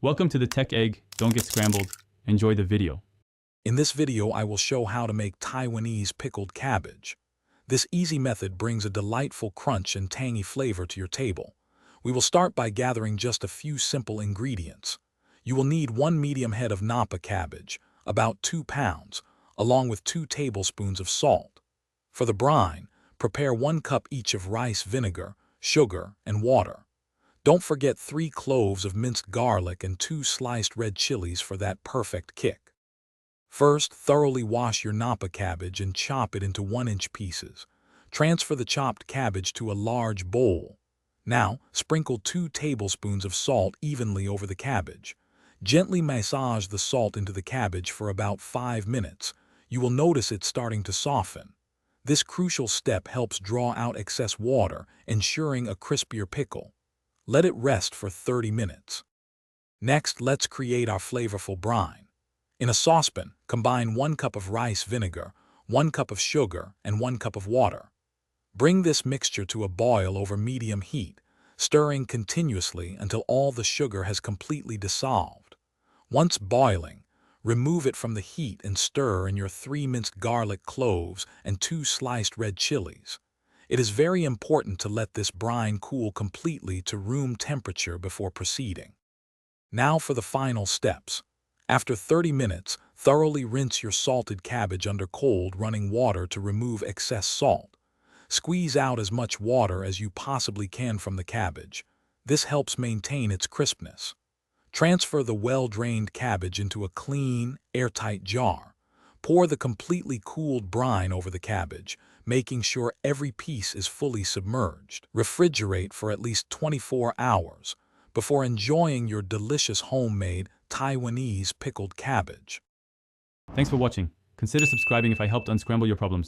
Welcome to the Tech Egg. Don't get scrambled. Enjoy the video. In this video, I will show how to make Taiwanese pickled cabbage. This easy method brings a delightful crunch and tangy flavor to your table. We will start by gathering just a few simple ingredients. You will need 1 medium head of napa cabbage, about 2 pounds, along with 2 tablespoons of salt. For the brine, prepare 1 cup each of rice vinegar, sugar, and water. Don't forget 3 cloves of minced garlic and 2 sliced red chilies for that perfect kick. First, thoroughly wash your napa cabbage and chop it into 1-inch pieces. Transfer the chopped cabbage to a large bowl. Now, sprinkle 2 tablespoons of salt evenly over the cabbage. Gently massage the salt into the cabbage for about 5 minutes. You will notice it starting to soften. This crucial step helps draw out excess water, ensuring a crispier pickle. Let it rest for 30 minutes. Next, let's create our flavorful brine. In a saucepan, combine 1 cup of rice vinegar, 1 cup of sugar, and 1 cup of water. Bring this mixture to a boil over medium heat, stirring continuously until all the sugar has completely dissolved. Once boiling, remove it from the heat and stir in your 3 minced garlic cloves and 2 sliced red chilies. It is very important to let this brine cool completely to room temperature before proceeding. Now for the final steps. After 30 minutes, thoroughly rinse your salted cabbage under cold running water to remove excess salt. Squeeze out as much water as you possibly can from the cabbage. This helps maintain its crispness. Transfer the well-drained cabbage into a clean, airtight jar. Pour the completely cooled brine over the cabbage, making sure every piece is fully submerged. Refrigerate for at least 24 hours before enjoying your delicious homemade Taiwanese pickled cabbage. Thanks for watching. Consider subscribing if I helped unscramble your problems.